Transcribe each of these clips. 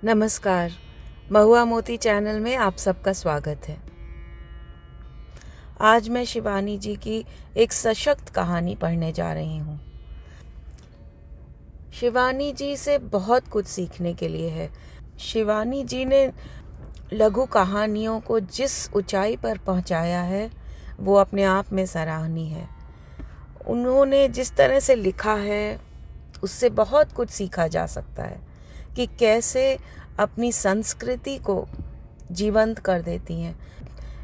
नमस्कार। महुआ मोती चैनल में आप सबका स्वागत है। आज मैं शिवानी जी की एक सशक्त कहानी पढ़ने जा रही हूँ। शिवानी जी से बहुत कुछ सीखने के लिए है। शिवानी जी ने लघु कहानियों को जिस ऊंचाई पर पहुँचाया है वो अपने आप में सराहनीय है। उन्होंने जिस तरह से लिखा है उससे बहुत कुछ सीखा जा सकता है कि कैसे अपनी संस्कृति को जीवंत कर देती हैं।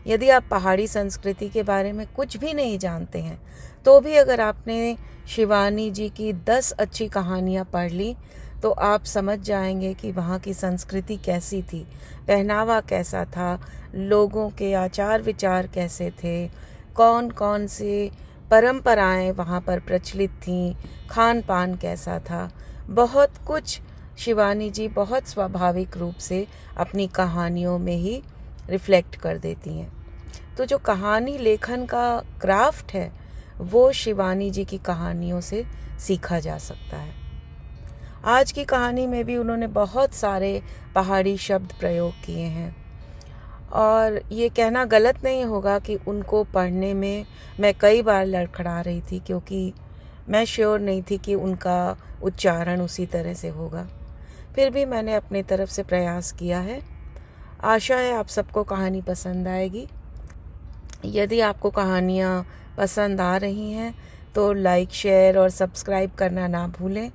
यदि आप पहाड़ी संस्कृति के बारे में कुछ भी नहीं जानते हैं तो भी अगर आपने शिवानी जी की 10 अच्छी कहानियाँ पढ़ ली तो आप समझ जाएंगे कि वहाँ की संस्कृति कैसी थी, पहनावा कैसा था, लोगों के आचार विचार कैसे थे, कौन कौन से परंपराएं वहाँ पर प्रचलित थीं, खान पान कैसा था। बहुत कुछ शिवानी जी बहुत स्वाभाविक रूप से अपनी कहानियों में ही रिफ्लेक्ट कर देती हैं। तो जो कहानी लेखन का क्राफ्ट है वो शिवानी जी की कहानियों से सीखा जा सकता है। आज की कहानी में भी उन्होंने बहुत सारे पहाड़ी शब्द प्रयोग किए हैं और ये कहना गलत नहीं होगा कि उनको पढ़ने में मैं कई बार लड़खड़ा रही थी, क्योंकि मैं श्योर नहीं थी कि उनका उच्चारण उसी तरह से होगा। फिर भी मैंने अपनी तरफ से प्रयास किया है। आशा है आप सबको कहानी पसंद आएगी। यदि आपको कहानियाँ पसंद आ रही हैं तो लाइक, शेयर और सब्सक्राइब करना ना भूलें।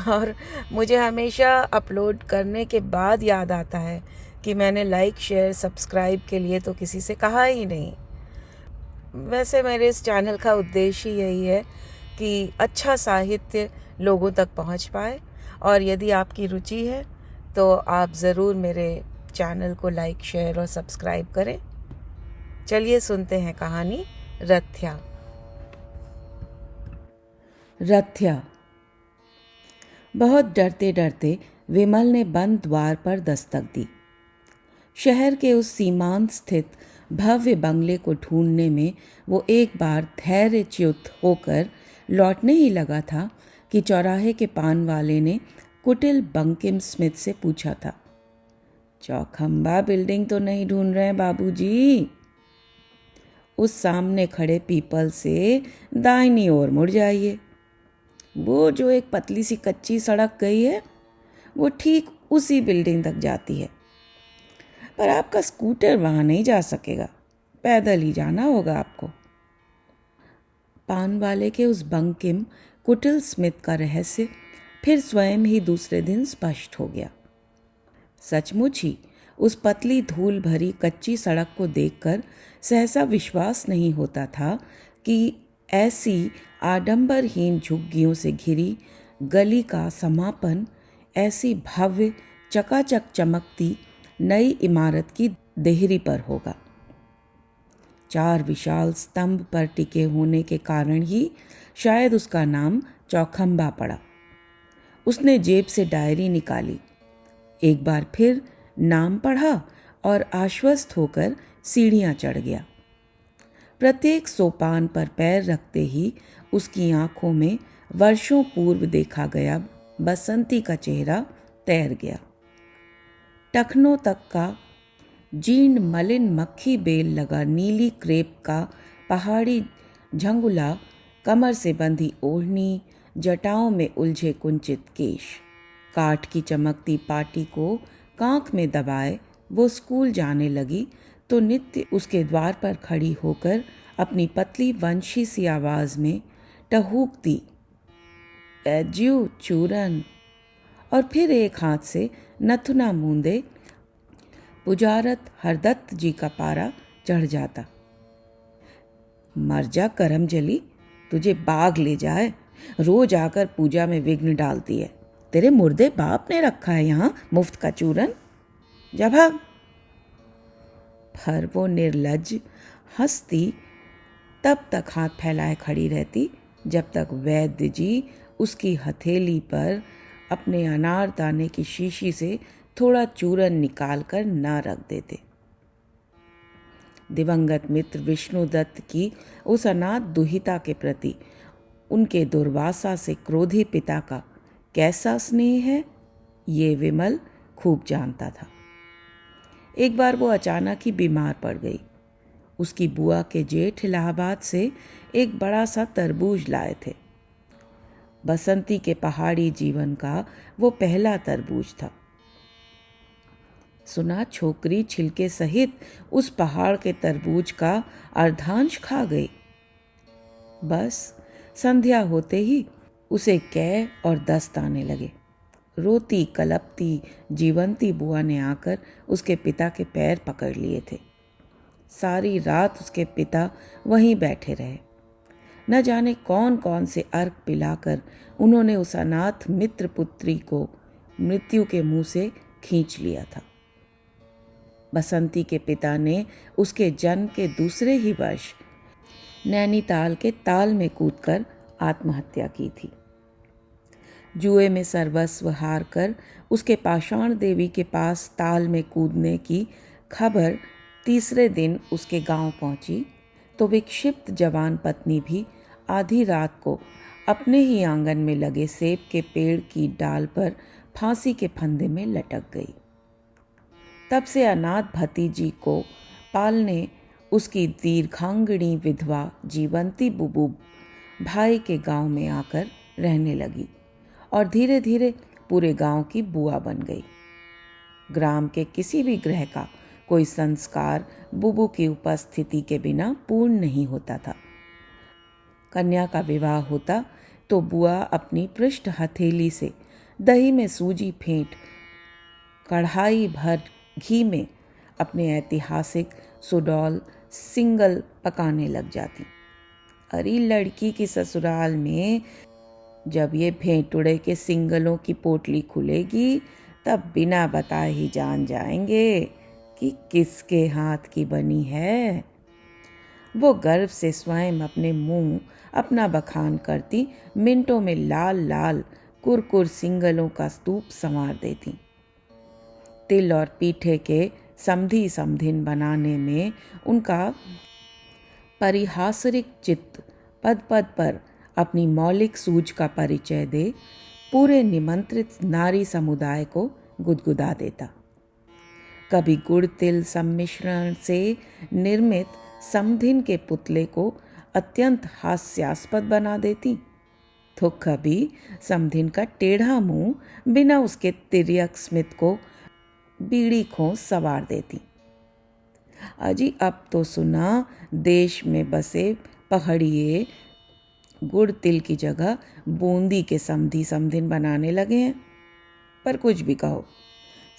और मुझे हमेशा अपलोड करने के बाद याद आता है कि मैंने लाइक, शेयर, सब्सक्राइब के लिए तो किसी से कहा ही नहीं। वैसे मेरे इस चैनल का उद्देश्य ही यही है कि अच्छा साहित्य लोगों तक पहुंच पाए, और यदि आपकी रुचि है तो आप ज़रूर मेरे चैनल को लाइक, शेयर और सब्सक्राइब करें। चलिए सुनते हैं कहानी रथ्या। रथ्या। बहुत डरते डरते विमल ने बंद द्वार पर दस्तक दी। शहर के उस सीमांत स्थित भव्य बंगले को ढूंढने में वो एक बार धैर्यच्युत होकर लौटने ही लगा था कि चौराहे के पान वाले ने कुटिल बंकिम स्मिथ से पूछा था, चौखंबा बिल्डिंग तो नहीं ढूंढ रहे हैं बाबूजी? उस सामने खड़े पीपल से दाहिनी ओर मुड़ जाइए। वो जो एक पतली सी कच्ची सड़क गई है वो ठीक उसी बिल्डिंग तक जाती है, पर आपका स्कूटर वहां नहीं जा सकेगा, पैदल ही जाना होगा आपको। पान वाले के उस बंकिम कुटिल स्मिथ का रहस्य फिर स्वयं ही दूसरे दिन स्पष्ट हो गया। सचमुच ही उस पतली धूल भरी कच्ची सड़क को देखकर सहसा विश्वास नहीं होता था कि ऐसी आडंबरहीन झुग्गियों से घिरी गली का समापन ऐसी भव्य चकाचक चमकती नई इमारत की देहरी पर होगा। 4 विशाल स्तंभ पर टिके होने के कारण ही शायद उसका नाम चौखंबा पड़ा। उसने जेब से डायरी निकाली, एक बार फिर नाम पढ़ा और आश्वस्त होकर सीढ़ियां चढ़ गया। प्रत्येक सोपान पर पैर रखते ही उसकी आंखों में वर्षों पूर्व देखा गया बसंती का चेहरा तैर गया। टखनों तक का जीर्ण मलिन मक्खी बेल लगा नीली क्रेप का पहाड़ी झंगुला, कमर से बंधी ओढ़नी, जटाओं में उलझे कुंचित केश, काठ की चमकती पाटी को कांख में दबाए वो स्कूल जाने लगी तो नित्य उसके द्वार पर खड़ी होकर अपनी पतली वंशी सी आवाज में टहूकती, एज्यू चूरन, और फिर एक हाथ से नथुना मूंदे पुजारत हरदत्त जी का पारा चढ़ जाता। मर जा करम जली, तुझे बाग ले जाए, रोज आकर पूजा में विघ्न डालती है। तेरे मुर्दे बाप ने रखा है यहाँ मुफ्त का चूरन, जा भाग। पर वो निर्लज्ज हंसती तब तक हाथ फैलाए खड़ी रहती जब तक वैद्य जी उसकी हथेली पर अपने अनारदाने की शीशी से थोड़ा चूरन निकाल कर न रख देते। दिवंगत मित्र विष्णुदत्त की उस अनाथ दुहिता के प्रति उनके दुर्वासा से क्रोधी पिता का कैसा स्नेह है ये विमल खूब जानता था। एक बार वो अचानक ही बीमार पड़ गई। उसकी बुआ के जेठ इलाहाबाद से एक बड़ा सा तरबूज लाए थे। बसंती के पहाड़ी जीवन का वो पहला तरबूज था। सुना छोकरी छिलके सहित उस पहाड़ के तरबूज का अर्धांश खा गई। बस संध्या होते ही उसे कै और दस्त आने लगे। रोती कलपती जीवंती बुआ ने आकर उसके पिता के पैर पकड़ लिए थे। सारी रात उसके पिता वहीं बैठे रहे। न जाने कौन कौन से अर्घ पिलाकर उन्होंने उस अनाथ मित्र पुत्री को मृत्यु के मुंह से खींच लिया था। बसंती के पिता ने उसके जन्म के दूसरे ही वर्ष नैनीताल के ताल में कूदकर आत्महत्या की थी। जुए में सर्वस्व हार कर उसके पाषाण देवी के पास ताल में कूदने की खबर तीसरे दिन उसके गांव पहुंची तो विक्षिप्त जवान पत्नी भी आधी रात को अपने ही आंगन में लगे सेब के पेड़ की डाल पर फांसी के फंदे में लटक गई। तब से अनाथ भतीजी को पालने उसकी दीर्घांगिणी विधवा जीवंती बुबू भाई के गांव में आकर रहने लगी और धीरे धीरे पूरे गांव की बुआ बन गई। ग्राम के किसी भी गृह का कोई संस्कार बुबू की उपस्थिति के बिना पूर्ण नहीं होता था। कन्या का विवाह होता तो बुआ अपनी पृष्ठ हथेली से दही में सूजी फेंट कढ़ाई भर घी में अपने ऐतिहासिक सुडौल सिंगल पकाने लग जाती। अरे लड़की की ससुराल में जब ये भेंटुड़े के सिंगलों की पोटली खुलेगी तब बिना बताए ही जान जाएंगे कि किसके हाथ की बनी है। वो गर्व से स्वयं अपने मुंह अपना बखान करती मिनटों में लाल लाल कुरकुर सिंगलों का स्तूप संवार देती। तिल और पीठे के समधी समधिन बनाने में उनका परिहासरिक चित्त पद पद पर अपनी मौलिक सूझ का परिचय दे पूरे निमंत्रित नारी समुदाय को गुदगुदा देता। कभी गुड़ तिल सम्मिश्रण से निर्मित समधिन के पुतले को अत्यंत हास्यास्पद बना देती तो कभी समधिन का टेढ़ा मुंह बिना उसके तिर्यक स्मित को बीड़ी खों सवार देती। अजी अब तो सुना देश में बसे पहाड़िए गुड़ तिल की जगह बूंदी के समधी समधिन बनाने लगे हैं। पर कुछ भी कहो,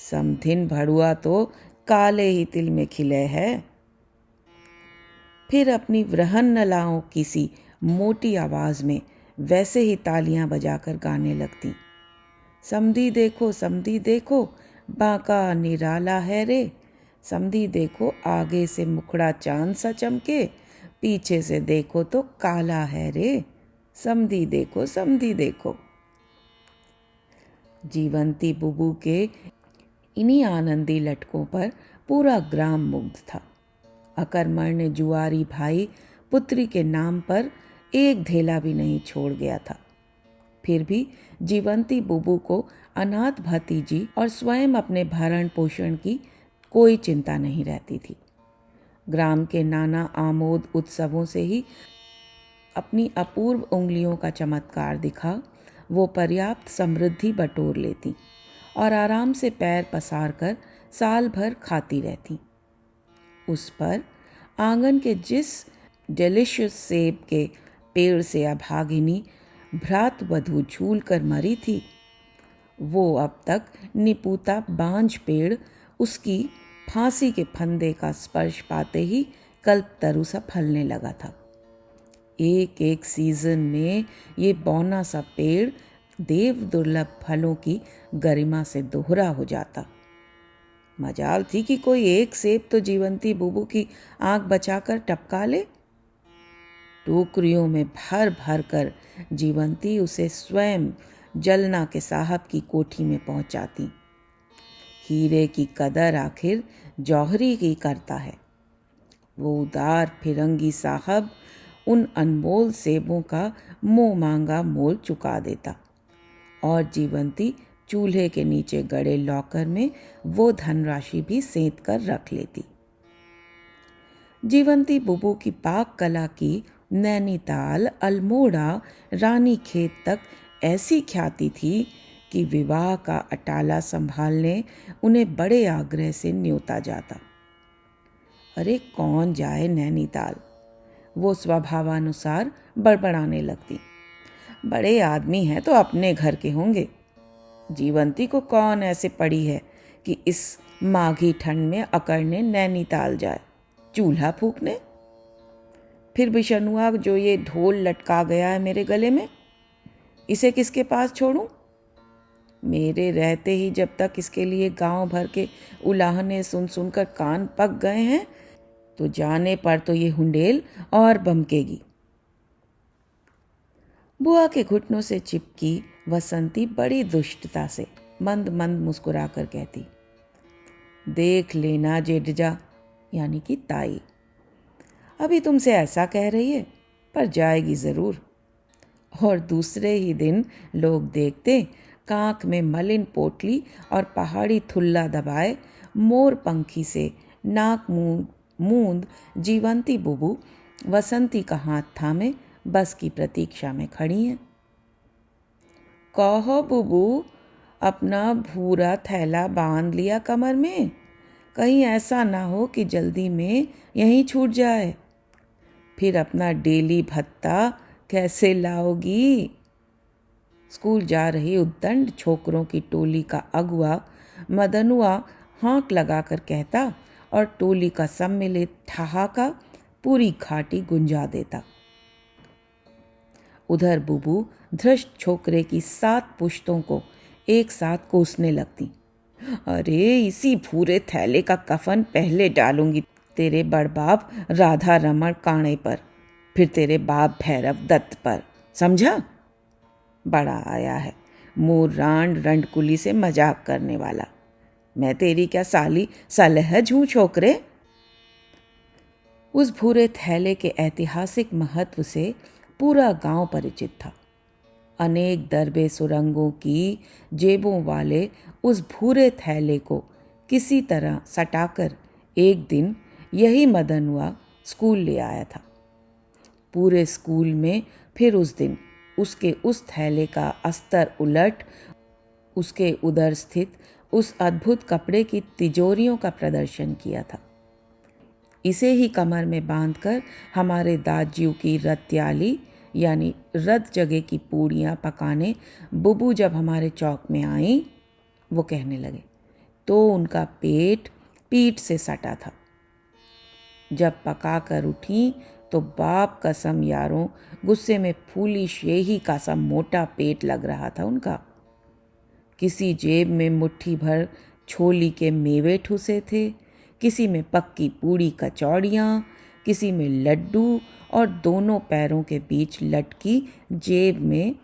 समधिन भड़ुआ तो काले ही तिल में खिले है। फिर अपनी व्रहन नलाओं की सी मोटी आवाज में वैसे ही तालियां बजाकर गाने लगती। समधी देखो बांका निराला है रे। समधी देखो आगे से मुखड़ा चांद सा चमके, पीछे से देखो तो काला है रे। समधी देखो। जीवंती बुबू के इन्हीं आनंदी लटकों पर पूरा ग्राम मुग्ध था। अकर्मण्य जुआरी भाई पुत्री के नाम पर एक धेला भी नहीं छोड़ गया था। फिर भी जीवंती बुबू को अनाथ भतीजी और स्वयं अपने भरण पोषण की कोई चिंता नहीं रहती थी। ग्राम के नाना आमोद उत्सवों से ही अपनी अपूर्व उंगलियों का चमत्कार दिखा वो पर्याप्त समृद्धि बटोर लेती और आराम से पैर पसार कर साल भर खाती रहती। उस पर आंगन के जिस डिलिशियस सेब के पेड़ से अभागिनी भ्रात वधू झूल कर मरी थी वो अब तक निपुता बांझ पेड़ उसकी फांसी के फंदे का स्पर्श पाते ही कल्पतरु सा फलने लगा था। एक एक सीजन में ये बौना सा पेड़ देव दुर्लभ फलों की गरिमा से दोहरा हो जाता। मजाल थी कि कोई एक सेब तो जीवंती बुबू की आंख बचाकर टपका ले। टोकरियों में भर भर कर जीवंती उसे स्वयं जलना के साहब की कोठी में पहुंचाती। हीरे की कदर आखिर जौहरी की करता है। वो उदार फिरंगी साहब उन अनमोल सेबों का मुंह मांगा मोल चुका देता और जीवंती चूल्हे के नीचे गड़े लॉकर में वो धनराशि भी सेंध कर रख लेती। जीवंती बुबू की पाक कला की नैनीताल, अल्मोड़ा, रानीखेत तक ऐसी ख्याति थी कि विवाह का अटाला संभालने उन्हें बड़े आग्रह से न्योता जाता। अरे कौन जाए नैनीताल, वो स्वभावानुसार बड़बड़ाने लगती। बड़े आदमी हैं तो अपने घर के होंगे। जीवंती को कौन ऐसे पड़ी है कि इस माघी ठंड में अकड़ने नैनीताल जाए, चूल्हा फूकने। फिर बिशनुआ जो ये ढोल लटका गया है मेरे गले में, इसे किसके पास छोड़ूं? मेरे रहते ही जब तक इसके लिए गांव भर के उलाहने सुन सुनकर कान पक गए हैं, तो जाने पर तो ये हुंडेल और बमकेगी। बुआ के घुटनों से चिपकी वसंती बड़ी दुष्टता से मंद मंद मुस्कुराकर कहती, देख लेना जेठजा, यानी कि ताई, अभी तुमसे ऐसा कह रही है, पर जाएगी जरूर। और दूसरे ही दिन लोग देखते कांख में मलिन पोटली और पहाड़ी थुल्ला दबाए मोर पंखी से नाक मूंद जीवंती बुबू वसंती का हाथ थामे बस की प्रतीक्षा में खड़ी हैं। कहो बुबू, अपना भूरा थैला बांध लिया कमर में, कहीं ऐसा ना हो कि जल्दी में यहीं छूट जाए। फिर अपना डेली भत्ता कैसे लाओगी? स्कूल जा रही उद्दंड छोकरों की टोली का अगुआ मदनुआ हाँक लगाकर कहता और टोली का सम्मिलित ठहाका पूरी घाटी गुंजा देता। उधर बुबू धृष्ट छोकरे की 7 पुश्तों को एक साथ कोसने लगती। अरे इसी भूरे थैले का कफन पहले डालूंगी तेरे बड़बाप राधा रमण काणे पर, फिर तेरे बाप भैरव दत्त पर, समझा? बड़ा आया है मुंह रांड रंडकुली से मजाक करने वाला। मैं तेरी क्या साली सलहज हूं छोकरे? उस भूरे थैले के ऐतिहासिक महत्व से पूरा गांव परिचित था। अनेक दरबे सुरंगों की जेबों वाले उस भूरे थैले को किसी तरह सटाकर एक दिन यही मदनुआ स्कूल ले आया था। पूरे स्कूल में फिर उस दिन उसके उस थैले का अस्तर उलट उसके उदर स्थित उस अद्भुत कपड़े की तिजोरियों का प्रदर्शन किया था। इसे ही कमर में बांधकर हमारे दादजियों की रत्याली यानी रत जगह की पूड़ियाँ पकाने बुबू जब हमारे चौक में आईं, वो कहने लगे तो उनका पेट पीठ से सटा था। जब पका कर उठी तो बाप कसम यारों, गुस्से में फूली शेही का सा मोटा पेट लग रहा था उनका। किसी जेब में मुट्ठी भर छोली के मेवे ठुसे थे, किसी में पक्की पूड़ी कचौड़ियाँ, किसी में लड्डू, और दोनों पैरों के बीच लटकी जेब में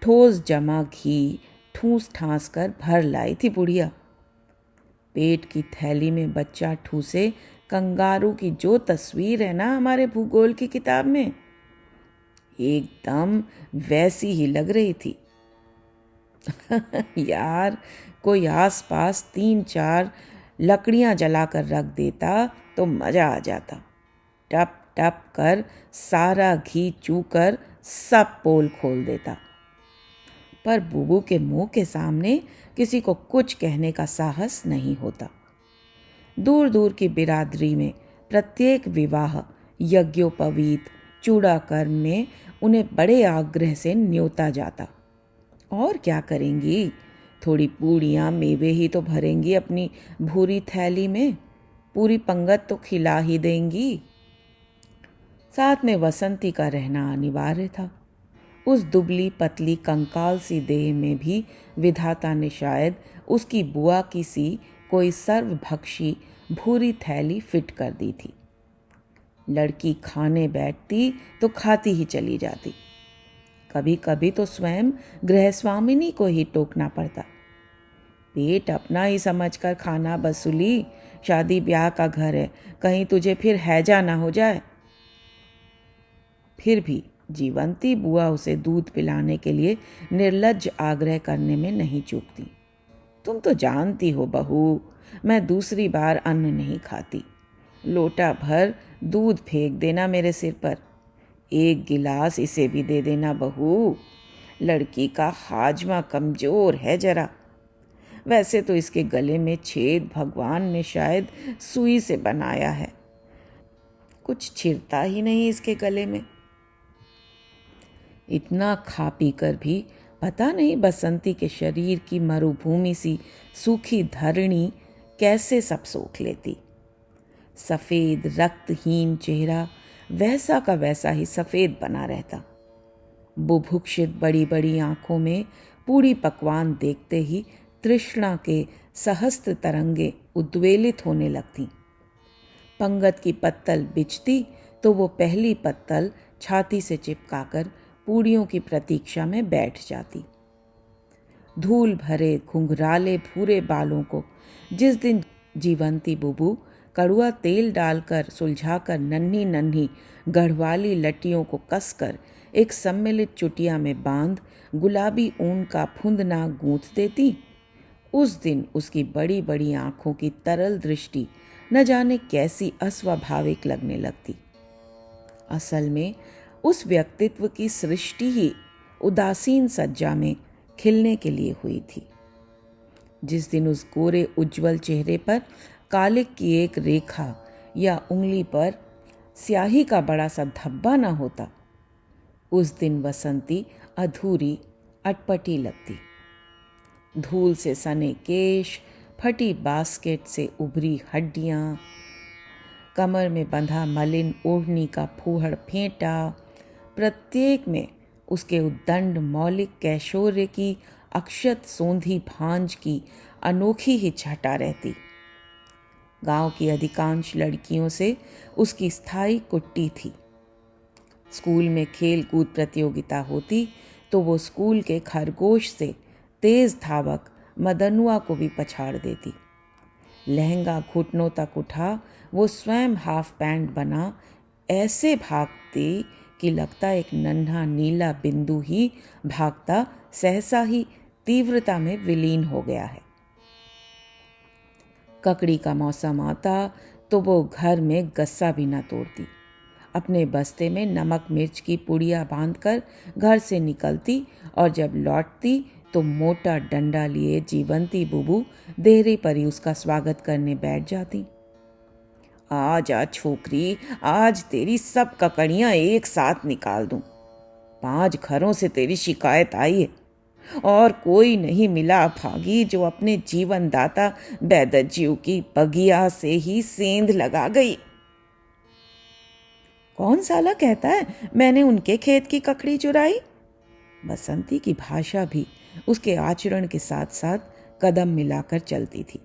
ठोस जमा घी ठूस ठास कर भर लाई थी बुढ़िया। पेट की थैली में बच्चा ठूसे कंगारू की जो तस्वीर है ना हमारे भूगोल की किताब में, एकदम वैसी ही लग रही थी। यार, कोई आसपास 3-4 लकड़ियां जलाकर रख देता तो मजा आ जाता। टप टप कर सारा घी चूकर सब पोल खोल देता। पर बुबू के मुंह के सामने किसी को कुछ कहने का साहस नहीं होता। दूर दूर की बिरादरी में प्रत्येक विवाह, यज्ञोपवीत, चूड़ाकर्म में उन्हें बड़े आग्रह से न्योता जाता। और क्या करेंगी, थोड़ी पूड़ियाँ मेवे ही तो भरेंगी अपनी भूरी थैली में, पूरी पंगत तो खिला ही देंगी। साथ में वसंती का रहना अनिवार्य था। उस दुबली पतली कंकाल सी देह में भी विधाता ने शायद उसकी बुआ की सी कोई सर्वभक्षी भूरी थैली फिट कर दी थी। लड़की खाने बैठती तो खाती ही चली जाती। कभी कभी तो स्वयं गृहस्वामिनी को ही टोकना पड़ता। पेट अपना ही समझकर खाना बसूली, शादी ब्याह का घर है, कहीं तुझे फिर हैजा ना हो जाए। फिर भी जीवंती बुआ उसे दूध पिलाने के लिए निर्लज्ज आग्रह करने में नहीं चूकती। तुम तो जानती हो बहू, मैं दूसरी बार अन्न नहीं खाती। लोटा भर दूध फेंक देना मेरे सिर पर। एक गिलास इसे भी दे देना बहू। लड़की का हाजमा कमजोर है जरा। वैसे तो इसके गले में छेद भगवान ने शायद सुई से बनाया है, कुछ छिरता ही नहीं इसके गले में। इतना खा पी कर भी पता नहीं बसंती के शरीर की मरुभूमि सी सूखी धरणी कैसे सब सोख लेती। सफेद रक्तहीन चेहरा वैसा का वैसा ही सफेद बना रहता। बुभुक्षित बड़ी बड़ी आंखों में पूरी पकवान देखते ही तृष्णा के सहस्त्र तरंगे उद्वेलित होने लगती। पंगत की पत्तल बिछती तो वो पहली पत्तल छाती से चिपकाकर पूड़ियों की प्रतीक्षा में बैठ जाती। धूल भरे घुंघराले भूरे बालों को जिस दिन जीवंती बुबू कड़ुआ तेल डालकर सुलझाकर नन्ही नन्ही गढ़वाली लट्टियों को कसकर एक सम्मिलित चुटिया में बांध गुलाबी ऊन का फुंदना गूंथ देती, उस दिन उसकी बड़ी बड़ी आंखों की तरल दृष्टि न जाने कैसी अस्वाभाविक लगने लगती। असल में उस व्यक्तित्व की सृष्टि ही उदासीन सज्जा में खिलने के लिए हुई थी। जिस दिन उस गोरे उज्जवल चेहरे पर कालिक की एक रेखा या उंगली पर स्याही का बड़ा सा धब्बा न होता, उस दिन वसंती अधूरी अटपटी लगती। धूल से सने केश, फटी बास्केट से उभरी हड्डियां, कमर में बंधा मलिन ओढ़नी का फूहड़ फेंटा, प्रत्येक में उसके उद्दंड मौलिक कैशोर्य की अक्षत सोंधी भांज की अनोखी ही छटा रहती। गांव की अधिकांश लड़कियों से उसकी स्थायी कुट्टी थी। स्कूल में खेल कूद प्रतियोगिता होती तो वो स्कूल के खरगोश से तेज धावक मदनुआ को भी पछाड़ देती। लहंगा घुटनों तक उठा वो स्वयं हाफ पैंट बना ऐसे भागती कि लगता एक नन्हा नीला बिंदु ही भागता सहसा ही तीव्रता में विलीन हो गया है। ककड़ी का मौसम आता तो वो घर में गस्सा भी न तोड़ती। अपने बस्ते में नमक मिर्च की पुड़िया बांधकर घर से निकलती और जब लौटती तो मोटा डंडा लिए जीवंती बुबू देहरी पर ही उसका स्वागत करने बैठ जाती। आज छोकरी, आज तेरी सब ककड़ियां एक साथ निकाल दूं। 5 घरों से तेरी शिकायत आई है और कोई नहीं मिला भागी जो अपने जीवन दाता बैदज्यू की बगिया से ही सेंध लगा गई। कौन साला कहता है मैंने उनके खेत की ककड़ी चुराई? बसंती की भाषा भी उसके आचरण के साथ साथ कदम मिलाकर चलती थी।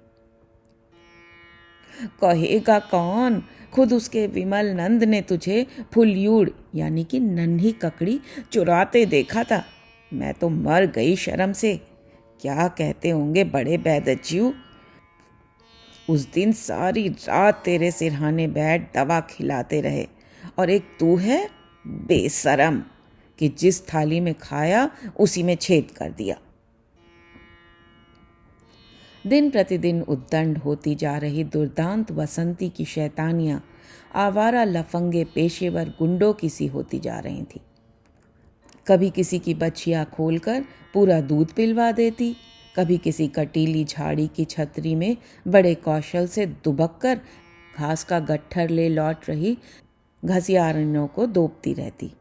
कहेगा कौन, खुद उसके विमल नंद ने तुझे फुल्यूड़ यानी कि नन्ही ककड़ी चुराते देखा था। मैं तो मर गई शर्म से। क्या कहते होंगे बड़े बैदज्यू। उस दिन सारी रात तेरे सिरहाने बैठ दवा खिलाते रहे और एक तू है बेशरम कि जिस थाली में खाया उसी में छेद कर दिया। दिन प्रतिदिन उद्दंड होती जा रही दुर्दांत वसंती की शैतानियां आवारा लफंगे पेशेवर गुंडों की सी होती जा रही थी। कभी किसी की बच्चियां खोलकर पूरा दूध पिलवा देती, कभी किसी कटीली झाड़ी की छतरी में बड़े कौशल से दुबक कर घास का गट्ठर ले लौट रही घसियारिनों को दोपती रहती।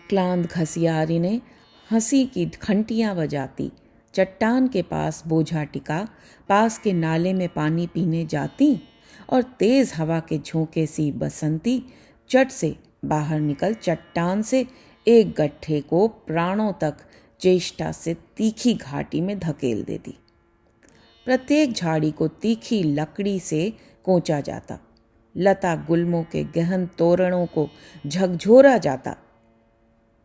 क्लांत घसियारिनें हंसी की घंटियां बजाती चट्टान के पास बोझा टिका पास के नाले में पानी पीने जाती और तेज हवा के झोंके सी बसंती चट से बाहर निकल चट्टान से एक गट्ठे को प्राणों तक चेष्टा से तीखी घाटी में धकेल देती। प्रत्येक झाड़ी को तीखी लकड़ी से कोंचा जाता, लता गुल्मों के गहन तोरणों को झकझोरा जाता,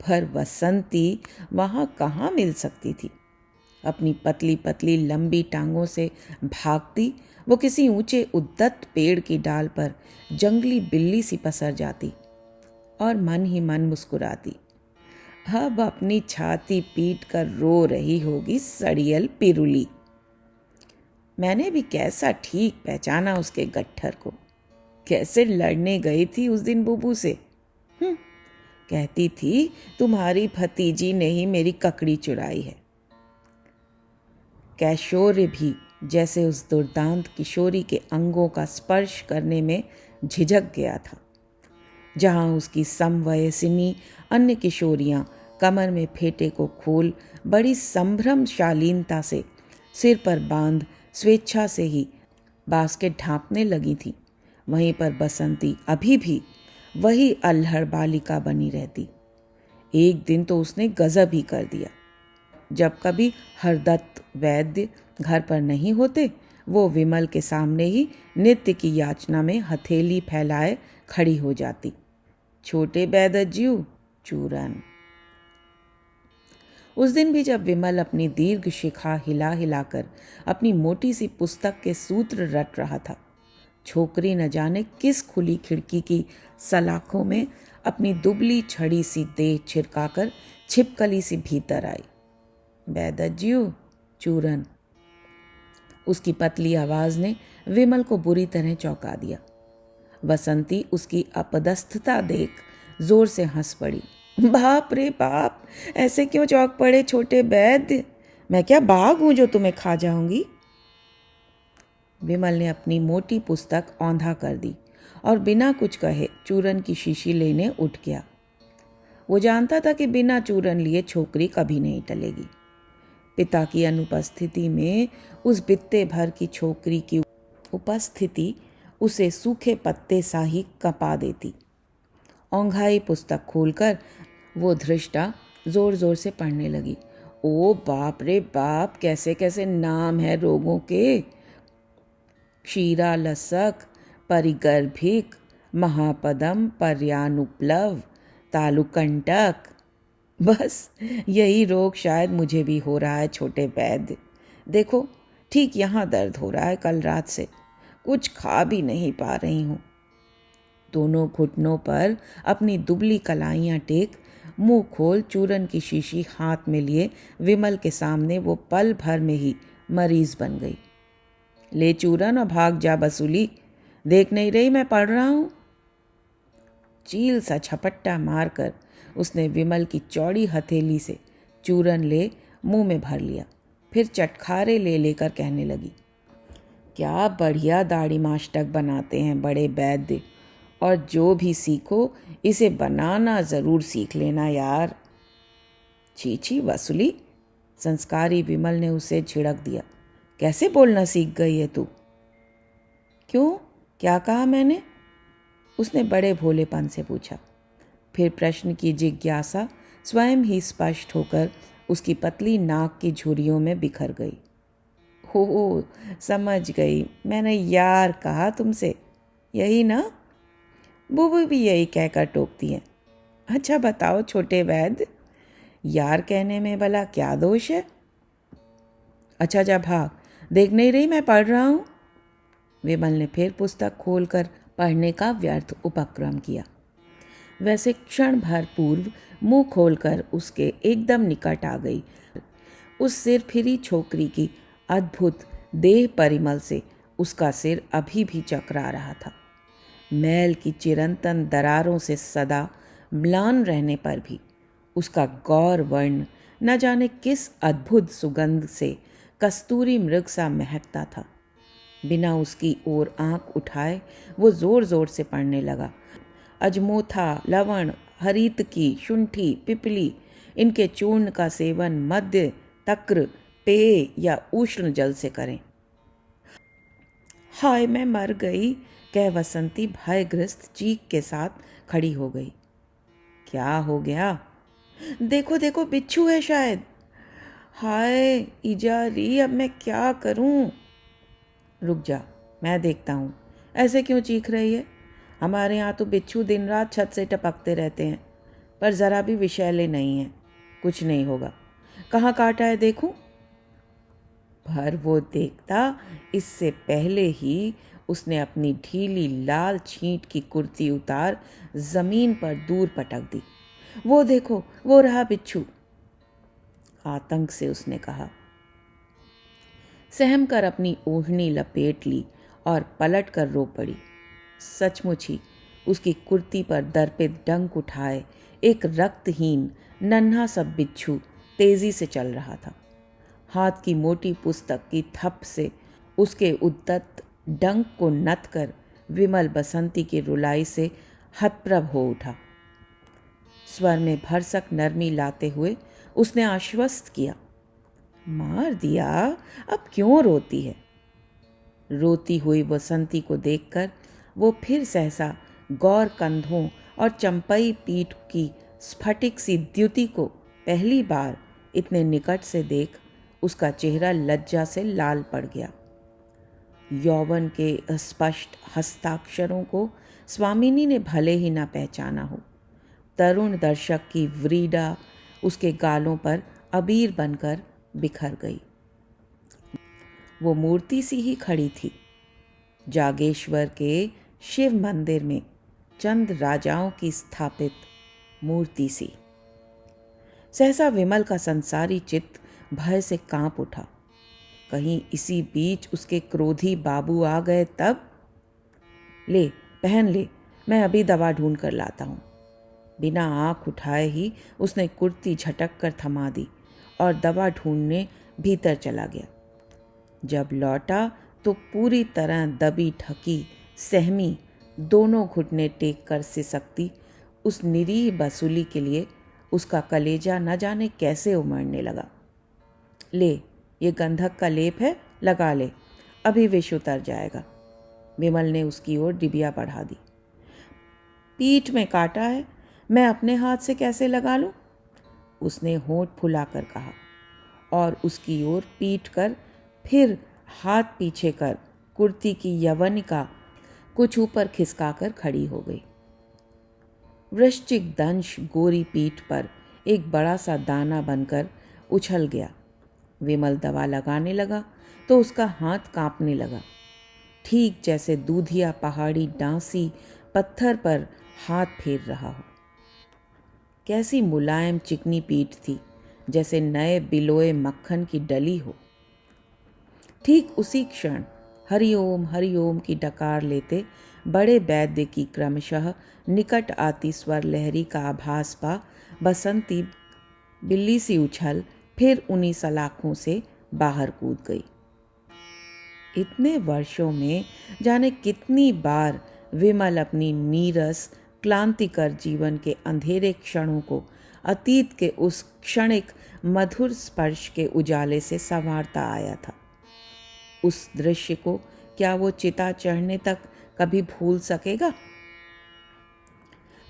पर वसंती वहां कहाँ मिल सकती थी। अपनी पतली पतली लंबी टांगों से भागती वो किसी ऊंचे उद्दत पेड़ की डाल पर जंगली बिल्ली सी पसर जाती और मन ही मन मुस्कुराती। अब अपनी छाती पीट कर रो रही होगी सड़ियल पिरुली। मैंने भी कैसा ठीक पहचाना उसके गट्ठर को। कैसे लड़ने गई थी उस दिन बुबू से। कहती थी तुम्हारी भतीजी ने ही मेरी ककड़ी चुराई है। कैशोर्य भी जैसे उस दुर्दांत किशोरी के अंगों का स्पर्श करने में झिझक गया था। जहां उसकी समवयसिनी अन्य किशोरियां कमर में फेटे को खोल बड़ी संभ्रम शालीनता से सिर पर बांध स्वेच्छा से ही बास्केट ढांपने लगी थी, वहीं पर बसंती अभी भी वही अल्हड़ बालिका बनी रहती। एक दिन तो उसने गजब ही कर दिया। जब कभी हरदत्त वैद्य घर पर नहीं होते, वो विमल के सामने ही नित्य की याचना में हथेली फैलाए खड़ी हो जाती। छोटे बैदज्यू चूरन। उस दिन भी जब विमल अपनी दीर्घ शिखा हिला हिलाकर अपनी मोटी सी पुस्तक के सूत्र रट रहा था, छोकरी न जाने किस खुली खिड़की की सलाखों में अपनी दुबली छड़ी सी देह छिरकाकर छिपकली सी भीतर आई। बैदज्यू चूरन। उसकी पतली आवाज ने विमल को बुरी तरह चौंका दिया। बसंती उसकी अपदस्थता देख जोर से हंस पड़ी। बाप रे बाप, ऐसे क्यों चौंक पड़े छोटे वैद्य? मैं क्या बाघ हूं जो तुम्हें खा जाऊंगी? विमल ने अपनी मोटी पुस्तक औंधा कर दी और बिना कुछ कहे चूरन की शीशी लेने उठ गया। वो जानता था कि बिना चूरन लिए छोकरी कभी नहीं टलेगी। पिता की अनुपस्थिति में उस बित्ते भर की छोकरी की उपस्थिति उसे सूखे पत्ते सा ही कपा देती। औंघाई पुस्तक खोलकर वो धृष्टा जोर जोर से पढ़ने लगी। ओ बाप रे बाप, कैसे कैसे नाम है रोगों के। क्षीरालसक, परिगर्भिक, महापदम, पर्यानुप्लव, तालुकंटक। बस यही रोग शायद मुझे भी हो रहा है छोटे वैद्य। देखो, ठीक यहाँ दर्द हो रहा है कल रात से। कुछ खा भी नहीं पा रही हूँ। दोनों घुटनों पर अपनी दुबली कलाइयाँ टेक मुंह खोल चूरन की शीशी हाथ में लिए विमल के सामने वो पल भर में ही मरीज बन गई। ले चूरन और भाग जा बसूली, देख नहीं रही मैं पढ़ रहा हूँ। चील सा झपट्टा मारकर उसने विमल की चौड़ी हथेली से चूरन ले मुंह में भर लिया। फिर चटखारे ले लेकर कहने लगी, क्या बढ़िया दाढ़ी मास्टक बनाते हैं बड़े वैद्य, और जो भी सीखो इसे बनाना जरूर सीख लेना यार। छी वसूली, संस्कारी विमल ने उसे झिड़क दिया। कैसे बोलना सीख गई है तू? क्यों, क्या कहा मैंने? उसने बड़े भोलेपन से पूछा। फिर प्रश्न की जिज्ञासा स्वयं ही स्पष्ट होकर उसकी पतली नाक की झुर्रियों में बिखर गई। हो, समझ गई, मैंने यार कहा तुमसे, यही ना? बुबू भी यही कहकर टोकती हैं। अच्छा बताओ छोटे वैद्य, यार कहने में भला क्या दोष है? अच्छा जा भाग, देख नहीं रही मैं पढ़ रहा हूँ। विमल ने फिर पुस्तक खोलकर पढ़ने का व्यर्थ उपक्रम किया। वैसे क्षण भर पूर्व मुंह खोलकर उसके एकदम निकट आ गई उस सिर फिरी छोकरी की अद्भुत देह परिमल से उसका सिर अभी भी चकरा रहा था। मैल की चिरंतन दरारों से सदा म्लान रहने पर भी उसका गौर वर्ण न जाने किस अद्भुत सुगंध से कस्तूरी मृग सा महकता था। बिना उसकी ओर आंख उठाए वो जोर जोर से पढ़ने लगा। अजमोथा, लवण, हरीत की, शुंठी, पिपली, इनके चूर्ण का सेवन मध्य, तक्र, पेय या उष्ण जल से करें। हाय मैं मर गई, कह बसंती भयग्रस्त चीख के साथ खड़ी हो गई। क्या हो गया? देखो देखो, बिच्छू है शायद। हाय इजारी, अब मैं क्या करूं? रुक जा, मैं देखता हूं। ऐसे क्यों चीख रही है? हमारे यहाँ तो बिच्छू दिन रात छत से टपकते रहते हैं, पर जरा भी विषैले नहीं हैं। कुछ नहीं होगा। कहाँ काटा है देखूं? पर वो देखता इससे पहले ही उसने अपनी ढीली लाल छींट की कुर्ती उतार जमीन पर दूर पटक दी। वो देखो, वो रहा बिच्छू, आतंक से उसने कहा। सहम कर अपनी ओढ़नी लपेट ली और पलट कर रो पड़ी। सचमुच ही उसकी कुर्ती पर दर्पित डंक उठाए एक रक्तहीन नन्हा सा बिच्छू तेजी से चल रहा था। हाथ की मोटी पुस्तक की थप से उसके उद्दत डंक को नत कर विमल बसंती की रुलाई से हतप्रभ हो उठा। स्वर में भरसक नरमी लाते हुए उसने आश्वस्त किया, मार दिया, अब क्यों रोती है? रोती हुई बसंती को देखकर वो फिर सहसा गौर कंधों और चंपई पीठ की स्फटिक सी द्युति को पहली बार इतने निकट से देख उसका चेहरा लज्जा से लाल पड़ गया। यौवन के अस्पष्ट हस्ताक्षरों को स्वामिनी ने भले ही ना पहचाना हो। तरुण दर्शक की व्रीडा उसके गालों पर अबीर बनकर बिखर गई। वो मूर्ति सी ही खड़ी थी, जागेश्वर के शिव मंदिर में चंद राजाओं की स्थापित मूर्ति सी। सहसा विमल का संसारी चित्त भय से कांप उठा। कहीं इसी बीच उसके क्रोधी बाबू आ गए तब? ले पहन ले, मैं अभी दवा ढूंढ कर लाता हूं। बिना आंख उठाए ही उसने कुर्ती झटक कर थमा दी और दवा ढूंढने भीतर चला गया। जब लौटा तो पूरी तरह दबी ढकी सहमी दोनों घुटने टेक कर सिसकती उस निरीह बसूली के लिए उसका कलेजा न जाने कैसे उमड़ने लगा। ले, ये गंधक का लेप है, लगा ले, अभी विष उतर जाएगा। विमल ने उसकी ओर डिबिया बढ़ा दी। पीठ में काटा है, मैं अपने हाथ से कैसे लगा लूं? उसने होंठ फुलाकर कहा और उसकी ओर पीट कर फिर हाथ पीछे कर कुर्ती की यवनिका कुछ ऊपर खिसकाकर खड़ी हो गई। वृश्चिक दंश गोरी पीठ पर एक बड़ा सा दाना बनकर उछल गया। विमल दवा लगाने लगा तो उसका हाथ कांपने लगा, ठीक जैसे दूधिया पहाड़ी डांसी पत्थर पर हाथ फेर रहा हो। कैसी मुलायम चिकनी पीठ थी, जैसे नए बिलोए मक्खन की डली हो। ठीक उसी क्षण हरिओम की डकार लेते बड़े वैद्य की क्रमशः निकट आती स्वर लहरी का आभास पा बसंती बिल्ली सी उछल फिर उन्हीं सलाखों से बाहर कूद गई। इतने वर्षों में जाने कितनी बार विमल अपनी नीरस क्लांतिकर जीवन के अंधेरे क्षणों को अतीत के उस क्षणिक मधुर स्पर्श के उजाले से संवारता आया था। उस दृश्य को क्या वो चिता चढ़ने तक कभी भूल सकेगा?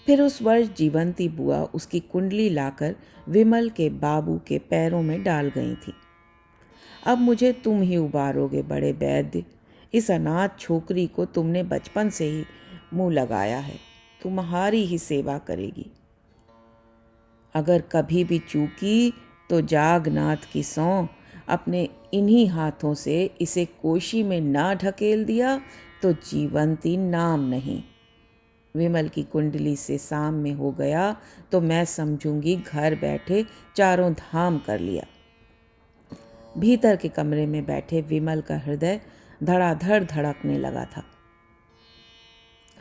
फिर उस वर्ष जीवंती बुआ उसकी कुंडली लाकर विमल के बाबू के पैरों में डाल गई थी। अब मुझे तुम ही उबारोगे बड़े वैद्य, इस अनाथ छोकरी को तुमने बचपन से ही मुंह लगाया है, तुम्हारी ही सेवा करेगी। अगर कभी भी चूकी तो जागनाथ की सौं, अपने इन्हीं हाथों से इसे कोशी में ना ढकेल दिया तो जीवंती नाम नहीं। विमल की कुंडली से साम में हो गया तो मैं समझूंगी घर बैठे चारों धाम कर लिया। भीतर के कमरे में बैठे विमल का हृदय धड़ाधड़ धड़कने लगा था।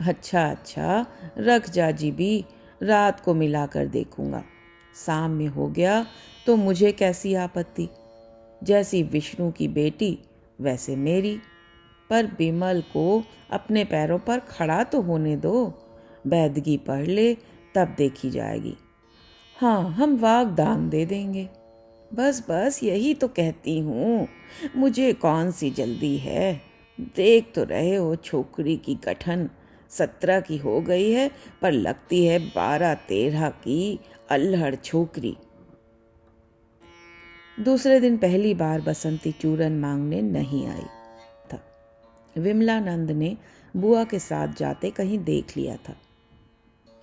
अच्छा, रख जा जीबी, रात को मिलाकर देखूंगा। शाम में हो गया तो मुझे कैसी आपत्ति, जैसी विष्णु की बेटी वैसे मेरी। पर विमल को अपने पैरों पर खड़ा तो होने दो, बैदगी पढ़ ले तब देखी जाएगी। हाँ, हम वागदान दे देंगे। बस यही तो कहती हूँ, मुझे कौन सी जल्दी है। देख तो रहे हो छोकरी की गठन 17 की हो गई है, पर लगती है 12-13 की अल्हड़ छोकरी। दूसरे दिन पहली बार बसंती चूरन मांगने नहीं आई था। विमलानंद ने बुआ के साथ जाते कहीं देख लिया था।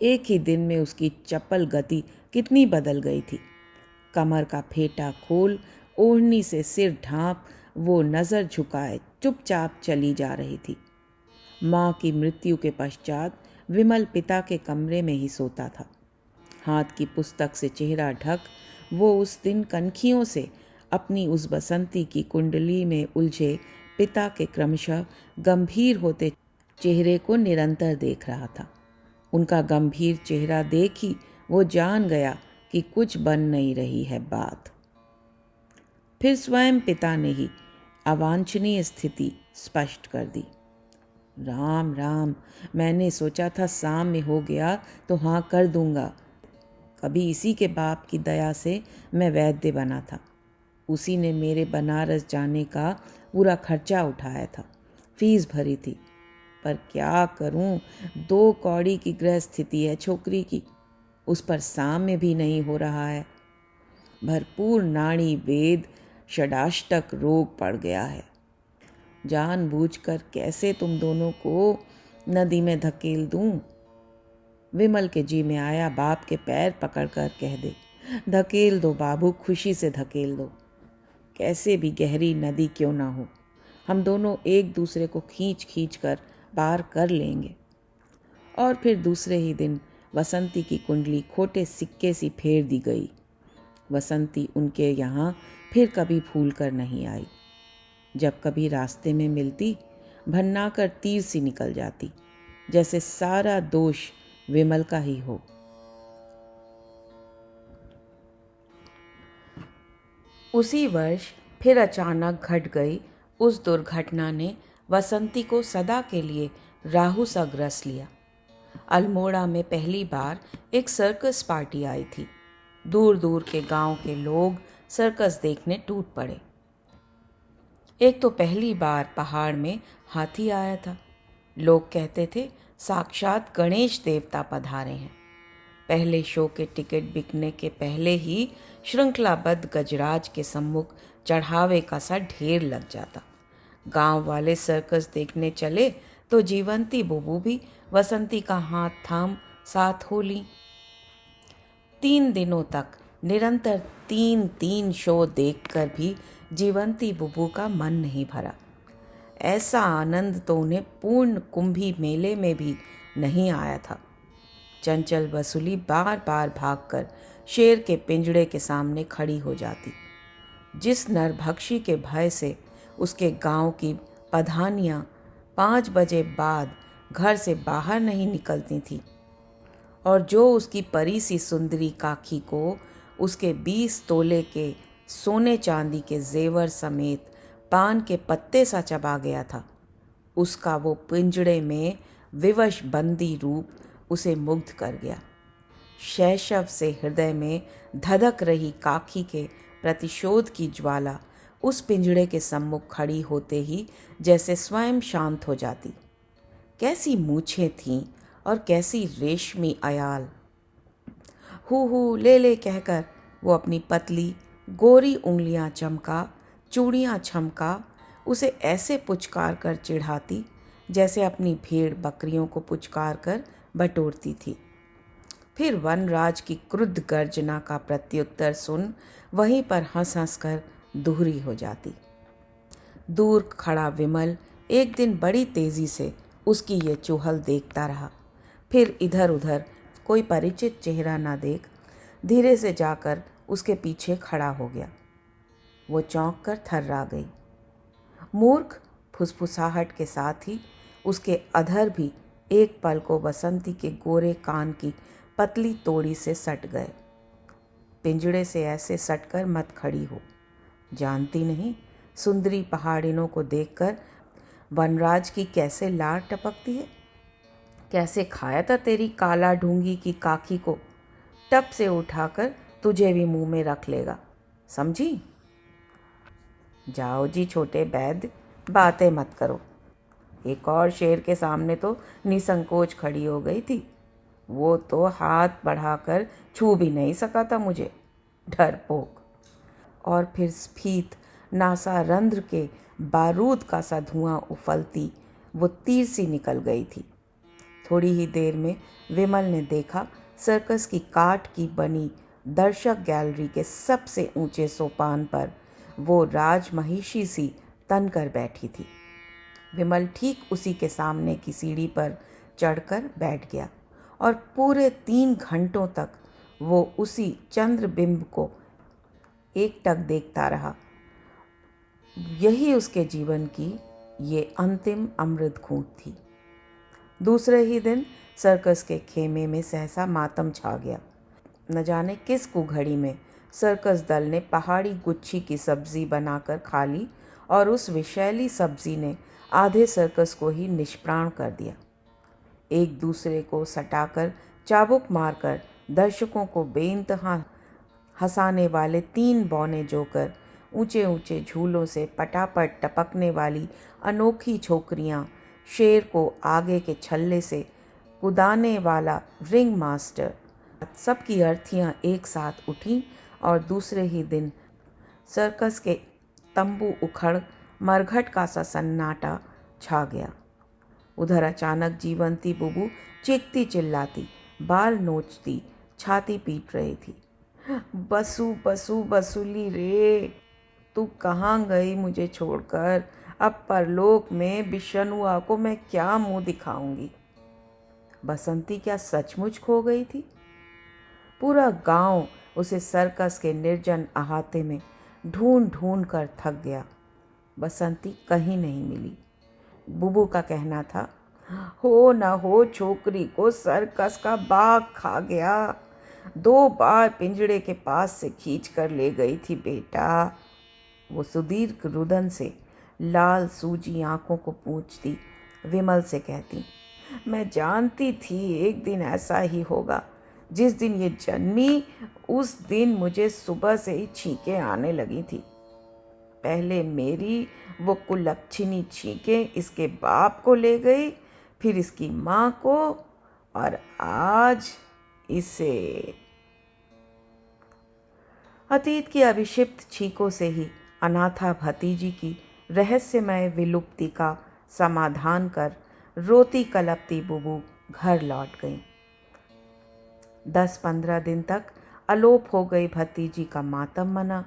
एक ही दिन में उसकी चपल गति कितनी बदल गई थी। कमर का फेटा खोल ओढ़नी से सिर ढांप वो नजर झुकाए चुपचाप चली जा रही थी। माँ की मृत्यु के पश्चात विमल पिता के कमरे में ही सोता था। हाथ की पुस्तक से चेहरा ढक वो उस दिन कनखियों से अपनी उस बसंती की कुंडली में उलझे पिता के क्रमशः गंभीर होते चेहरे को निरंतर देख रहा था। उनका गंभीर चेहरा देख ही वो जान गया कि कुछ बन नहीं रही है बात। फिर स्वयं पिता ने ही अवांछनीय स्थिति स्पष्ट कर दी। राम राम, मैंने सोचा था साम्य हो गया तो हाँ कर दूंगा। कभी इसी के बाप की दया से मैं वैद्य बना था। उसी ने मेरे बनारस जाने का पूरा खर्चा उठाया था, फीस भरी थी। पर क्या करूं, 2 कौड़ी की गृह स्थिति है छोकरी की, उस पर साम्य भी नहीं हो रहा है। भरपूर नाड़ी वेद षडाष्टक रोग पड़ गया है। जानबूझकर कैसे तुम दोनों को नदी में धकेल दूं? विमल के जी में आया बाप के पैर पकड़कर कह दे, धकेल दो बाबू, खुशी से धकेल दो। कैसे भी गहरी नदी क्यों ना हो, हम दोनों एक दूसरे को खींच खींच कर पार कर लेंगे। और फिर दूसरे ही दिन वसंती की कुंडली खोटे सिक्के सी फेर दी गई। वसंती उनके यहाँ फिर कभी भूल कर नहीं आई। जब कभी रास्ते में मिलती, भन्ना कर तीर सी निकल जाती, जैसे सारा दोष विमल का ही हो। उसी वर्ष फिर अचानक घट गई उस दुर्घटना ने वसंती को सदा के लिए राहु सा ग्रस लिया। अल्मोड़ा में पहली बार एक सर्कस पार्टी आई थी। दूर दूर के गांव के लोग सर्कस देखने टूट पड़े। एक तो पहली बार पहाड़ में हाथी आया था। लोग कहते थे साक्षात गणेश देवता पधारे हैं। पहले शो के टिकट बिकने के पहले ही श्रृंखलाबद्ध गजराज के सम्मुख चढ़ावे का सा ढेर लग जाता। गांव वाले सर्कस देखने चले तो जीवंती बुबू भी वसंती का हाथ थाम साथ हो ली। 3 दिनों तक निरंतर 3 शो देखकर भी जीवंती बुबू का मन नहीं भरा। ऐसा आनंद तो उन्हें पूर्ण कुंभी मेले में भी नहीं आया था। चंचल वसूली बार बार भागकर शेर के पिंजड़े के सामने खड़ी हो जाती। जिस नरभक्षी के भय से उसके गांव की पधानियां 5 बजे बाद घर से बाहर नहीं निकलती थी, और जो उसकी परी सी सुंदरी काकी को उसके 20 तोले के सोने चांदी के जेवर समेत पान के पत्ते सा चबा गया था, उसका वो पिंजड़े में विवश बंदी रूप उसे मुग्ध कर गया। शैशव से हृदय में धधक रही काकी के प्रतिशोध की ज्वाला उस पिंजड़े के सम्मुख खड़ी होते ही जैसे स्वयं शांत हो जाती। कैसी मूछें थीं और कैसी रेशमी अयाल। हु ले ले कहकर वो अपनी पतली गोरी उंगलियां चमका, चूड़ियां छमका उसे ऐसे पुचकार कर चिढ़ाती जैसे अपनी भेड़ बकरियों को पुचकार कर बटोरती थी। फिर वनराज की क्रुद्ध गर्जना का प्रत्युत्तर सुन वहीं पर हंस हंस कर दुहरी हो जाती। दूर खड़ा विमल एक दिन बड़ी तेजी से उसकी ये चुहल देखता रहा। फिर इधर उधर कोई परिचित चेहरा ना देख धीरे से जाकर उसके पीछे खड़ा हो गया। वो चौंक कर थर्रा गई। मूर्ख फुसफुसाहट के साथ ही उसके अधर भी एक पल को वसंती के गोरे कान की पतली तोड़ी से सट गए। पिंजड़े से ऐसे सटकर मत खड़ी हो। जानती नहीं सुंदरी पहाड़िनों को देखकर वनराज की कैसे लार टपकती है। कैसे खाया था तेरी काला ढूंगी की काकी को, टप से उठाकर तुझे भी मुंह में रख लेगा, समझी? जाओ जी छोटे वैद्य, बातें मत करो। एक और शेर के सामने तो निसंकोच खड़ी हो गई थी। वो तो हाथ बढ़ाकर छू भी नहीं सका था मुझे, डरपोक। और फिर स्फीत नासा रंध्र के बारूद का सा धुआं उफलती वो तीर सी निकल गई थी। थोड़ी ही देर में विमल ने देखा सर्कस की काठ की बनी दर्शक गैलरी के सबसे ऊंचे सोपान पर वो राजमहिषी सी तनकर बैठी थी। विमल ठीक उसी के सामने की सीढ़ी पर चढ़कर बैठ गया और पूरे 3 घंटों तक वो उसी चंद्रबिंब को एकटक देखता रहा। यही उसके जीवन की ये अंतिम अमृत घूंट थी। दूसरे ही दिन सर्कस के खेमे में सहसा मातम छा गया। न जाने किस कुघड़ी में सर्कस दल ने पहाड़ी गुच्छी की सब्जी बनाकर खा ली और उस विषैली सब्जी ने आधे सर्कस को ही निष्प्राण कर दिया। एक दूसरे को सटाकर चाबुक मारकर दर्शकों को बेइंतहा हंसाने वाले 3 बौने जोकर, ऊंचे ऊंचे झूलों से पटापट टपकने वाली अनोखी छोकरियां, शेर को आगे के छल्ले से कुदाने वाला रिंग मास्टर, सबकी अर्थियां एक साथ उठीं और दूसरे ही दिन सर्कस के तंबू उखड़ मरघट का सा सन्नाटा छा गया। उधर अचानक जीवंती बुबू चीखती चिल्लाती, बाल नोचती, छाती पीट रही थी। बसु बसु बसुली रे, तू कहाँ गई मुझे छोड़कर? अब परलोक में बिशनुआ को मैं क्या मुंह दिखाऊंगी? बसंती क्या सचमुच खो गई थी? पूरा गांव उसे सर्कस के निर्जन अहाते में ढूंढ ढूंढ कर थक गया। बसंती कहीं नहीं मिली। बुबू का कहना था, हो न हो छोकरी को सर्कस का बाघ खा गया। 2 बार पिंजड़े के पास से खींच कर ले गई थी बेटा। वो सुदीर्घ रुदन से लाल सूजी आंखों को पूंछती विमल से कहती, मैं जानती थी एक दिन ऐसा ही होगा। जिस दिन ये जन्मी उस दिन मुझे सुबह से ही छींकें आने लगी थी। पहले मेरी वो कुलक्षणी छींकें इसके बाप को ले गई, फिर इसकी माँ को, और आज इसे। अतीत की अभिषिप्त छींकों से ही अनाथा भतीजी की रहस्यमय विलुप्ति का समाधान कर रोती कलपती बुबू घर लौट गई। 10-15 दिन तक अलोप हो गई भतीजी का मातम मना।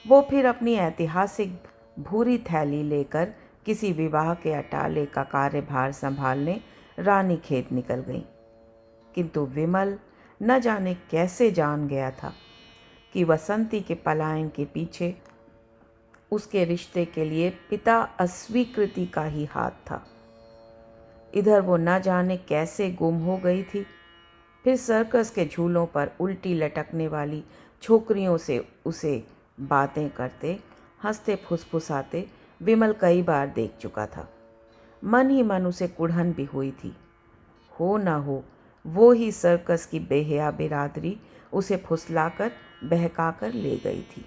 वो फिर अपनी ऐतिहासिक भूरी थैली लेकर किसी विवाह के अटाले का कार्यभार संभालने रानीखेत निकल गई। किंतु विमल न जाने कैसे जान गया था कि वसंती के पलायन के पीछे उसके रिश्ते के लिए पिता अस्वीकृति का ही हाथ था। इधर वो न जाने कैसे गुम हो गई थी। फिर सर्कस के झूलों पर उल्टी लटकने वाली छोकरियों से उसे बातें करते, हंसते फुसफुसाते विमल कई बार देख चुका था। मन ही मन उसे कुढ़न भी हुई थी। हो न हो वो ही सर्कस की बेहया बिरादरी उसे फुसलाकर बहकाकर ले गई थी।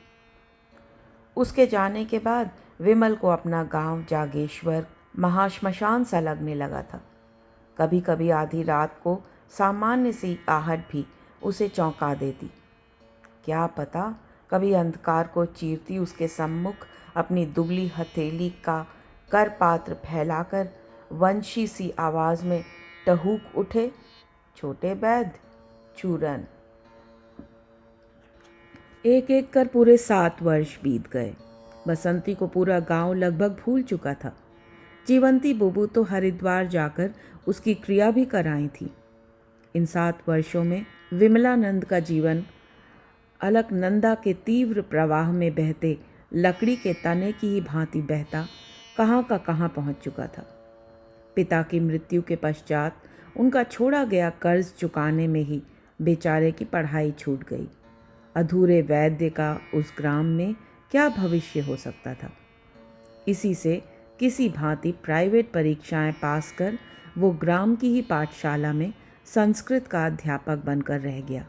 उसके जाने के बाद विमल को अपना गांव जागेश्वर महाश्मशान सा लगने लगा था। कभी कभी आधी रात को सामान्य सी आहट भी उसे चौंका देती। क्या पता कभी अंधकार को चीरती उसके सम्मुख अपनी दुबली हथेली का कर पात्र फैलाकर वंशी सी आवाज में टहूक उठे, छोटे बैद चूरन। एक एक कर पूरे 7 वर्ष बीत गए। बसंती को पूरा गांव लगभग भूल चुका था। जीवंती बुबू तो हरिद्वार जाकर उसकी क्रिया भी कराई थी। इन 7 वर्षों में विमलानंद का जीवन अलकनंदा के तीव्र प्रवाह में बहते लकड़ी के तने की ही भांति बहता कहाँ का कहाँ पहुँच चुका था। पिता की मृत्यु के पश्चात उनका छोड़ा गया कर्ज चुकाने में ही बेचारे की पढ़ाई छूट गई। अधूरे वैद्य का उस ग्राम में क्या भविष्य हो सकता था। इसी से किसी भांति प्राइवेट परीक्षाएं पास कर वो ग्राम की ही पाठशाला में संस्कृत का अध्यापक बनकर रह गया।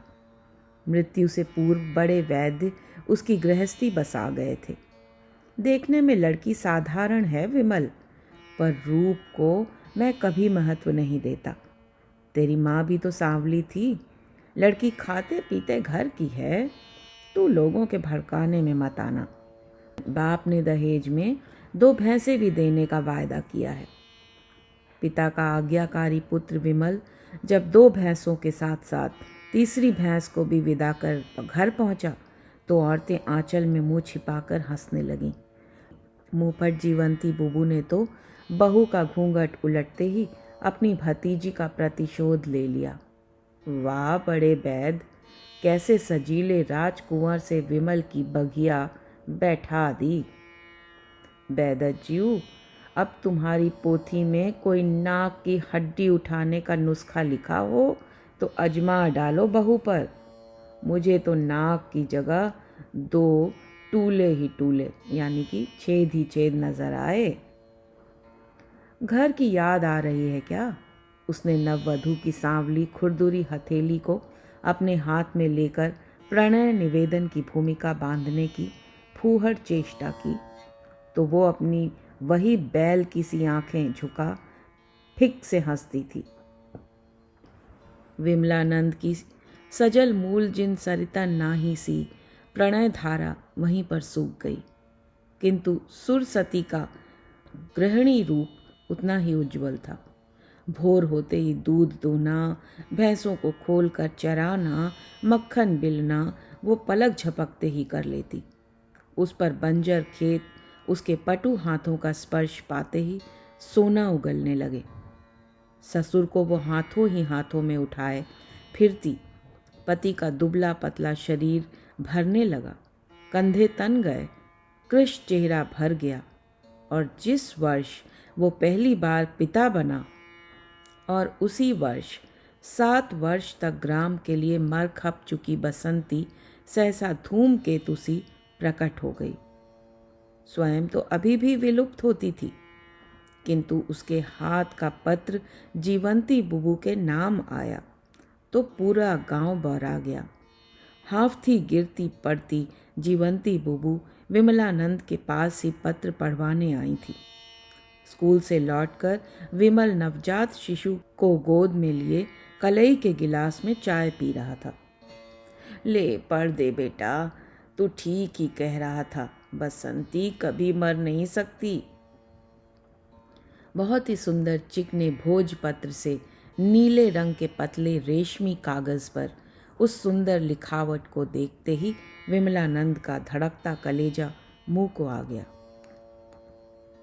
मृत्यु से पूर्व बड़े वैद्य उसकी गृहस्थी बसा गए थे। देखने में लड़की साधारण है विमल, पर रूप को मैं कभी महत्व नहीं देता। तेरी माँ भी तो सांवली थी। लड़की खाते पीते घर की है, तू लोगों के भड़काने में मत आना। बाप ने दहेज में 2 भैंसें भी देने का वायदा किया है। पिता का आज्ञाकारी पुत्र विमल जब 2 भैंसों के साथ साथ तीसरी भैंस को भी विदा कर घर पहुंचा तो औरतें आंचल में मुंह छिपाकर हंसने लगीं। मुंहफट जीवंती बुबू ने तो बहू का घूंघट उलटते ही अपनी भतीजी का प्रतिशोध ले लिया। वाह बड़े बैद, कैसे सजीले राजकुंवर से विमल की बघिया बैठा दी। बैदज्यू, अब तुम्हारी पोथी में कोई नाक की हड्डी उठाने का नुस्खा लिखा हो तो अजमा डालो बहू पर। मुझे तो नाक की जगह 2 टूले ही टूले यानी कि छेद ही छेद नजर आए। घर की याद आ रही है क्या? उसने नववधू की सांवली खुरदुरी हथेली को अपने हाथ में लेकर प्रणय निवेदन की भूमिका बांधने की फूहड़ चेष्टा की तो वो अपनी वही बैल की सी आंखें झुका फिक से हंसती थी। विमलानंद की सजल मूल जिन सरिता नाही सी प्रणय धारा वहीं पर सूख गई, किंतु सुरसती का गृहिणी रूप उतना ही उज्जवल था। भोर होते ही दूध दूहना, भैंसों को खोलकर चराना, मक्खन बिलना वो पलक झपकते ही कर लेती। उस पर बंजर खेत उसके पटु हाथों का स्पर्श पाते ही सोना उगलने लगे। ससुर को वो हाथों ही हाथों में उठाए फिरती। पति का दुबला पतला शरीर भरने लगा, कंधे तन गए, कृश चेहरा भर गया। और जिस वर्ष वो पहली बार पिता बना और उसी वर्ष 7 वर्ष तक ग्राम के लिए मर खप चुकी बसंती सहसा धूमकेतु सी प्रकट हो गई। स्वयं तो अभी भी विलुप्त होती थी, किंतु उसके हाथ का पत्र जीवंती बुबू के नाम आया तो पूरा गांव बौरा गया। हाफती गिरती पड़ती जीवंती बुबू विमलानंद के पास ही पत्र पढ़वाने आई थी। स्कूल से लौटकर विमल नवजात शिशु को गोद में लिए कलई के गिलास में चाय पी रहा था। ले पढ़ दे बेटा, तू ठीक ही कह रहा था, बसंती कभी मर नहीं सकती। बहुत ही सुंदर चिकने भोजपत्र से नीले रंग के पतले रेशमी कागज पर उस सुंदर लिखावट को देखते ही विमलानंद का धड़कता कलेजा मुंह को आ गया।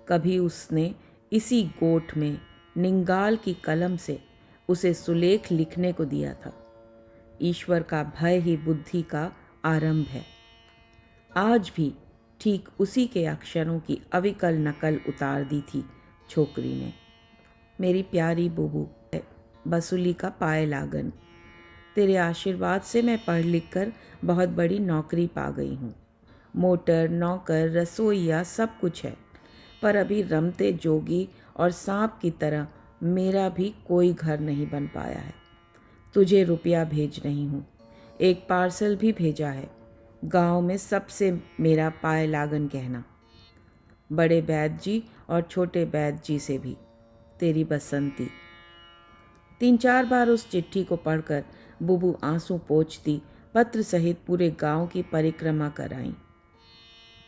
कभी उसने इसी गोठ में निंगाल की कलम से उसे सुलेख लिखने को दिया था। ईश्वर का भय ही बुद्धि का आरंभ है। आज भी ठीक उसी के अक्षरों की अविकल नकल उतार दी थी छोकरी ने। मेरी प्यारी बुबू, बसुली का पाए लागन, तेरे आशीर्वाद से मैं पढ़ लिख कर बहुत बड़ी नौकरी पा गई हूँ। मोटर, नौकर, रसोईया सब कुछ है, पर अभी रमते जोगी और सांप की तरह मेरा भी कोई घर नहीं बन पाया है। तुझे रुपया भेज रही हूँ, एक पार्सल भी भेजा है। गांव में सबसे मेरा पाए लागन कहना, बड़े बैद जी और छोटे बैद जी से भी। तेरी बसंती। 3-4 बार उस चिट्ठी को पढ़कर बुबू आंसू पोंछती पत्र सहित पूरे गांव की परिक्रमा कराई।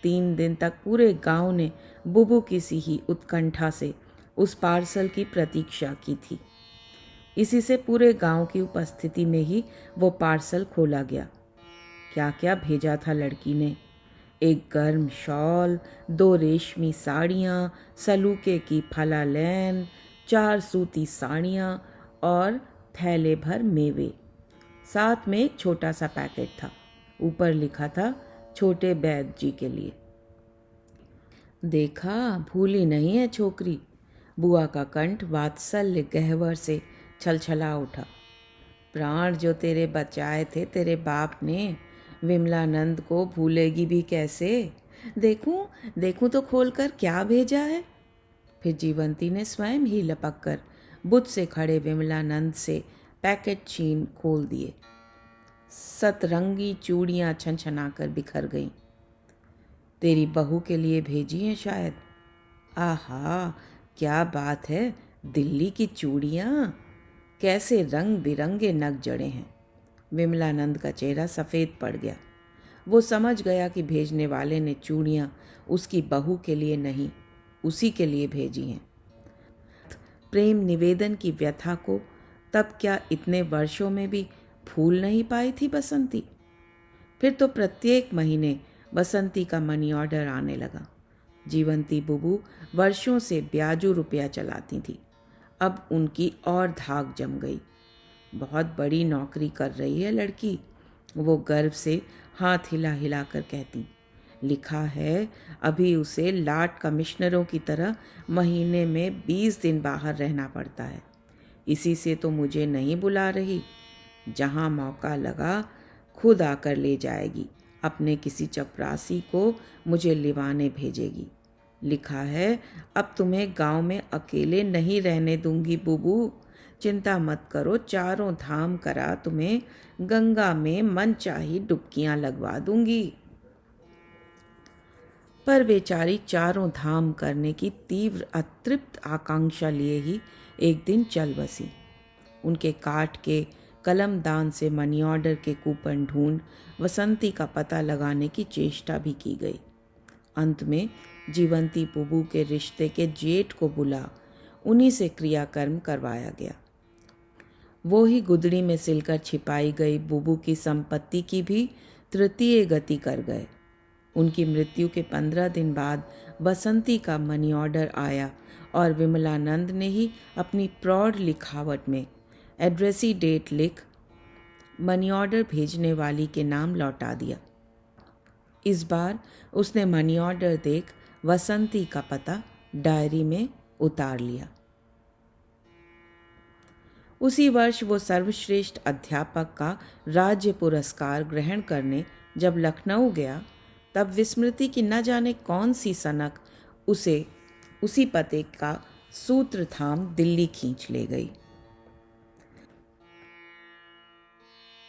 3 दिन तक पूरे गांव ने बुबू की सी ही उत्कंठा से उस पार्सल की प्रतीक्षा की थी। इसी से पूरे गांव की उपस्थिति में ही वो पार्सल खोला गया। क्या क्या भेजा था लड़की ने। एक गर्म शॉल, 2 रेशमी साड़ियाँ, सलूके की फलालैन, 4 सूती साड़ियाँ और थैले भर मेवे। साथ में एक छोटा सा पैकेट था, ऊपर लिखा था छोटे बैद जी के लिए। देखा, भूली नहीं है छोकरी। बुआ का कंठ वात्सल्य गहवर से छलछला उठा। प्राण जो तेरे बचाए थे तेरे बाप ने, विमलानंद को भूलेगी भी कैसे। देखूं देखूं तो खोलकर क्या भेजा है। फिर जीवंती ने स्वयं ही लपक कर बुद्ध से खड़े विमलानंद से पैकेट छीन खोल दिए। सतरंगी चूड़ियां छनछना कर बिखर गईं। तेरी बहू के लिए भेजी हैं शायद। आहा, क्या बात है, दिल्ली की चूड़ियां, कैसे रंग बिरंगे नग जड़े हैं। विमलानंद का चेहरा सफ़ेद पड़ गया। वो समझ गया कि भेजने वाले ने चूड़ियाँ उसकी बहू के लिए नहीं, उसी के लिए भेजी हैं। प्रेम निवेदन की व्यथा को तब क्या इतने वर्षों में भी भूल नहीं पाई थी बसंती। फिर तो प्रत्येक महीने बसंती का मनी ऑर्डर आने लगा। जीवंती बुबू वर्षों से ब्याजू रुपया चलाती थी, अब उनकी और धाक जम गई। बहुत बड़ी नौकरी कर रही है लड़की, वो गर्व से हाथ हिला हिला कर कहती, लिखा है अभी उसे लाट कमिश्नरों की तरह महीने में 20 दिन बाहर रहना पड़ता है। इसी से तो मुझे नहीं बुला रही। जहाँ मौका लगा खुद आकर ले जाएगी, अपने किसी चपरासी को मुझे लिवाने भेजेगी। लिखा है अब तुम्हें गांव में अकेले नहीं रहने दूंगी बुबू, चिंता मत करो, चारों धाम करा तुम्हें गंगा में मनचाही डुबकियां लगवा दूंगी। पर बेचारी चारों धाम करने की तीव्र अतृप्त आकांक्षा लिए ही एक दिन चल बसी। उनके काट के कलमदान से मनी ऑर्डर के कूपन ढूंढ वसंती का पता लगाने की चेष्टा भी की गई। अंत में जीवंती बुबू के रिश्ते के जेठ को बुला उन्हीं से क्रियाकर्म करवाया गया। वो ही गुदड़ी में सिलकर छिपाई गई बुबू की संपत्ति की भी तृतीय गति कर गए। उनकी मृत्यु के 15 दिन बाद बसंती का मनी ऑर्डर आया और विमलानंद ने ही अपनी प्रौढ़ लिखावट में एड्रेसी डेट लिख मनी ऑर्डर भेजने वाली के नाम लौटा दिया। इस बार उसने मनी ऑर्डर देख वसंती का पता डायरी में उतार लिया। उसी वर्ष वो सर्वश्रेष्ठ अध्यापक का राज्य पुरस्कार ग्रहण करने जब लखनऊ गया, तब विस्मृति की न जाने कौन सी सनक उसे उसी पते का सूत्र थाम दिल्ली खींच ले गई।